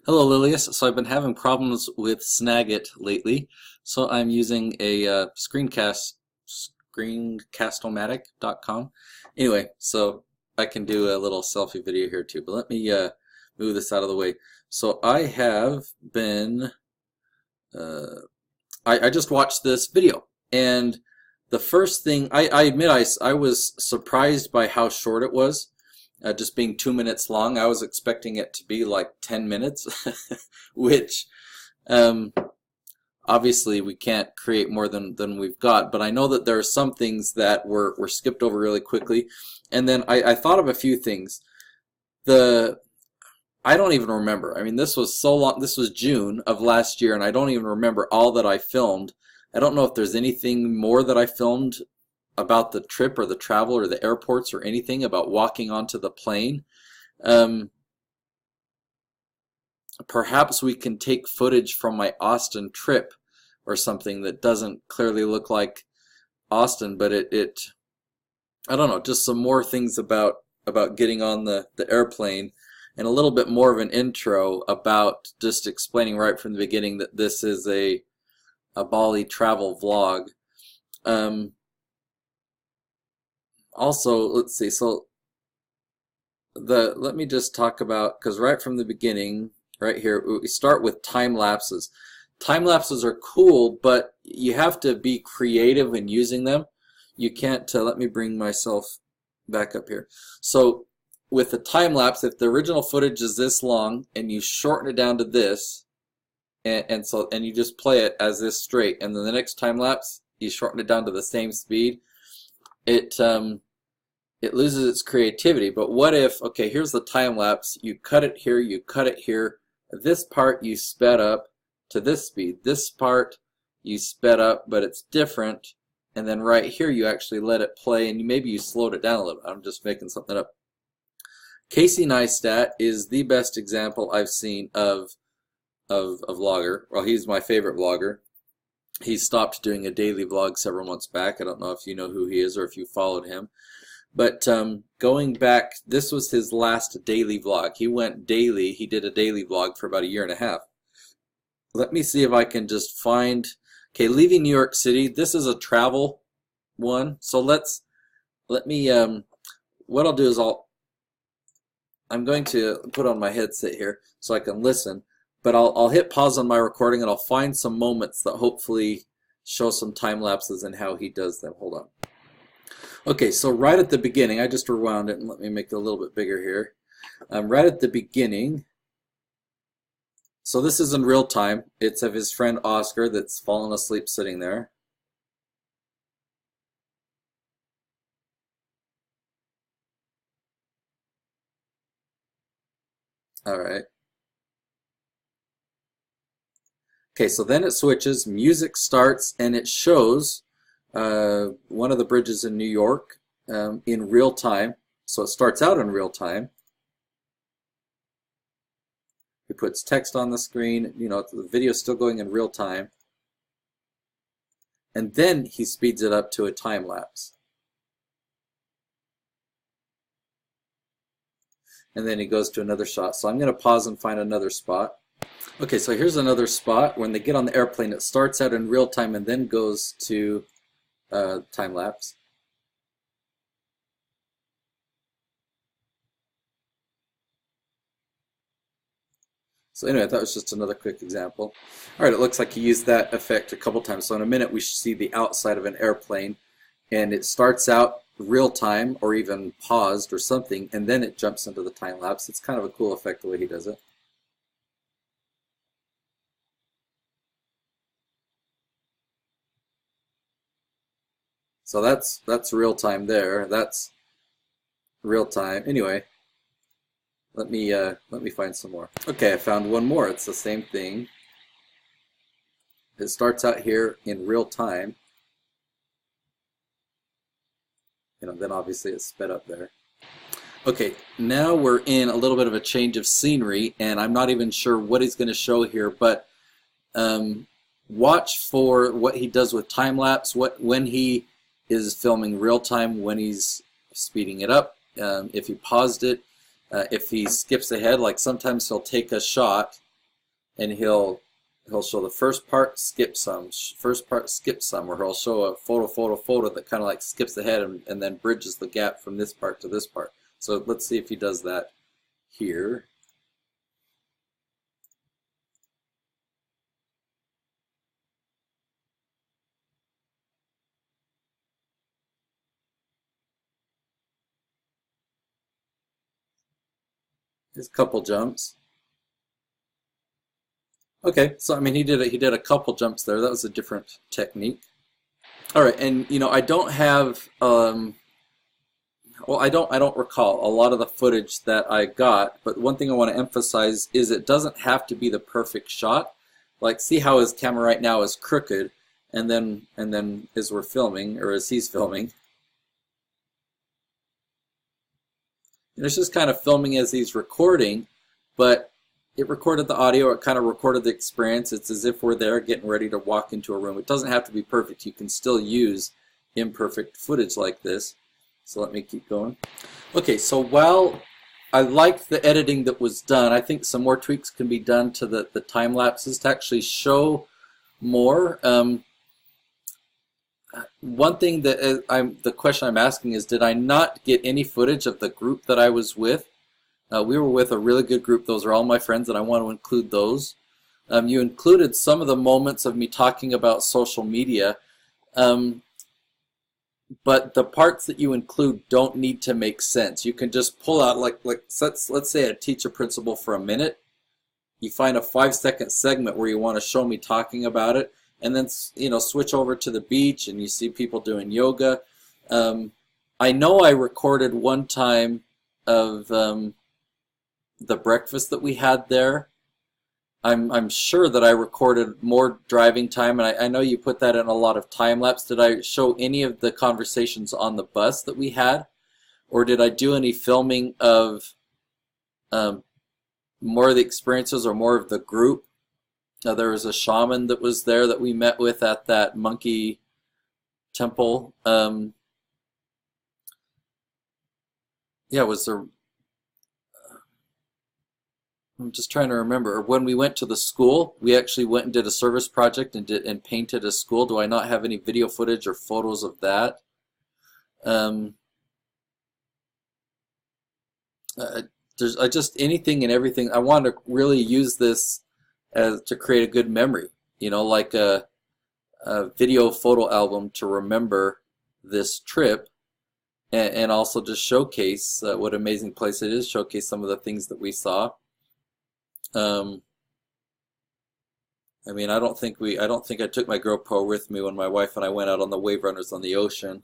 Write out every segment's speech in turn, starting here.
Hello, Lilius. So I've been having problems with Snagit lately, so I'm using a screencast-o-matic.com. Anyway, so I can do a little selfie video here too, but let me move this out of the way. So I have been, uh, I just watched this video, and the first thing, I admit I was surprised by how short it was. Just being 2 minutes long. I was expecting it to be like 10 minutes, which um, obviously we can't create more than we've got, but I know that there are some things that were skipped over really quickly. And then I thought of a few things. The I don't even remember. I mean, this was so long. This was June of last year, and I don't even remember all that I filmed. I don't know if there's anything more that I filmed about the trip or the travel or the airports or anything about walking onto the plane. Um, Perhaps we can take footage from my Austin trip or something that doesn't clearly look like Austin, but it I don't know, just some more things about getting on the airplane and a little bit more of an intro about just explaining right from the beginning that this is a Bali travel vlog. Um, Also, let's see. So let me just talk about, because right from the beginning, right here, we start with time lapses. Time lapses are cool, but you have to be creative in using them. You can't. Let me bring myself back up here. So with the time lapse, if the original footage is this long and you shorten it down to this, and you just play it as this straight, and then the next time lapse you shorten it down to the same speed, it loses its creativity. But what if, okay, here's the time lapse, you cut it here, you cut it here, this part you sped up to this speed, this part you sped up but it's different, and then right here you actually let it play and maybe you slowed it down a little bit. I'm just making something up. Casey Neistat is the best example I've seen of a vlogger. Well, he's my favorite vlogger. He stopped doing a daily vlog several months back. I don't know if you know who he is or if you followed him. But going back, this was his last daily vlog. He went daily. He did a daily vlog for about a year and a half. Let me see if I can just find, okay, leaving New York City. This is a travel one. So let me, what I'll do is I'm going to put on my headset here so I can listen. But I'll hit pause on my recording and I'll find some moments that hopefully show some time lapses and how he does them. Hold on. Okay, so right at the beginning, I just rewound it and let me make it a little bit bigger here. Right at the beginning, so this is in real time. It's of his friend Oscar that's fallen asleep sitting there. All right. Okay, so then it switches, music starts, and it shows one of the bridges in New York in real time. So it starts out in real time. He puts text on the screen, you know, the video's still going in real time. And then he speeds it up to a time lapse. And then he goes to another shot. So I'm going to pause and find another spot. Okay, so here's another spot. When they get on the airplane, it starts out in real time and then goes to time lapse. So anyway, that was just another quick example. All right, it looks like he used that effect a couple times. So in a minute, we should see the outside of an airplane, and it starts out real time or even paused or something, and then it jumps into the time lapse. It's kind of a cool effect the way he does it. So that's real time there. That's real time. Anyway, let me find some more. Okay, I found one more. It's the same thing. It starts out here in real time. You know, then obviously it's sped up there. Okay, now we're in a little bit of a change of scenery, and I'm not even sure what he's going to show here, but watch for what he does with time lapse. When he is filming real time, when he's speeding it up, if he paused it, if he skips ahead, like sometimes he'll take a shot and he'll show the first part, skip some, first part, skip some, or he'll show a photo that kind of like skips ahead and then bridges the gap from this part to this part. So let's see if he does that here. There's a couple jumps. Okay, so I mean he did a couple jumps there. That was a different technique. All right, and you know I don't have well I don't recall a lot of the footage that I got, but one thing I want to emphasize is it doesn't have to be the perfect shot. Like see how his camera right now is crooked, and then as we're filming or as he's filming, and it's just kind of filming as he's recording, but it recorded the audio, it kind of recorded the experience. It's as if we're there getting ready to walk into a room. It doesn't have to be perfect. You can still use imperfect footage like this. So let me keep going. Okay, so while I like the editing that was done, I think some more tweaks can be done to the time lapses to actually show more. One thing that the question I'm asking is, did I not get any footage of the group that I was with? We were with a really good group. Those are all my friends, and I want to include those. You included some of the moments of me talking about social media, but the parts that you include don't need to make sense. You can just pull out, like let's say I teach a principle for a minute. You find a 5-second segment where you want to show me talking about it, and then switch over to the beach, and you see people doing yoga. I know I recorded one time of the breakfast that we had there. I'm sure that I recorded more driving time, and I know you put that in a lot of time lapse. Did I show any of the conversations on the bus that we had, or did I do any filming of more of the experiences or more of the group? There was a shaman that was there that we met with at that monkey temple. Yeah, was there? I'm just trying to remember. When we went to the school, we actually went and did a service project and painted a school. Do I not have any video footage or photos of that? There's just anything and everything. I want to really use this to create a good memory. Like a video photo album to remember this trip, and also just showcase what an amazing place it is. Showcase some of the things that we saw. I mean, I don't think I took my GoPro with me when my wife and I went out on the wave runners on the ocean.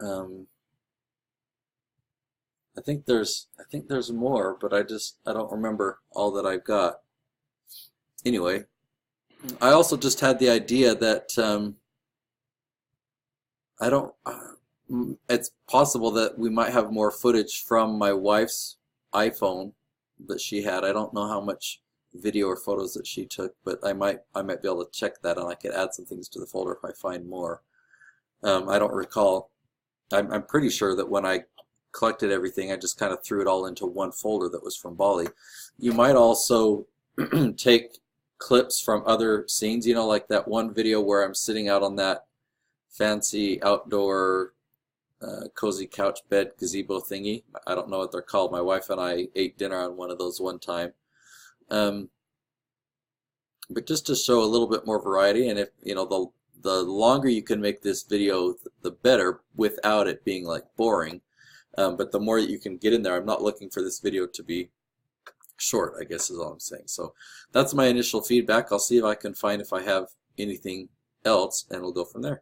I think there's more, but I don't remember all that I've got. Anyway, I also just had the idea that it's possible that we might have more footage from my wife's iPhone that she had. I don't know how much video or photos that she took, but I might be able to check that, and I could add some things to the folder if I find more. I don't recall. I'm pretty sure that when I collected everything, I just kind of threw it all into one folder that was from Bali. You might also take clips from other scenes, like that one video where I'm sitting out on that fancy outdoor cozy couch bed gazebo thingy. I don't know what they're called. My wife and I ate dinner on one of those one time. But just to show a little bit more variety, and if the longer you can make this video, the better, without it being like boring. But the more that you can get in there, I'm not looking for this video to be short, I guess is all I'm saying. So that's my initial feedback. I'll see if I can find if I have anything else, and we'll go from there.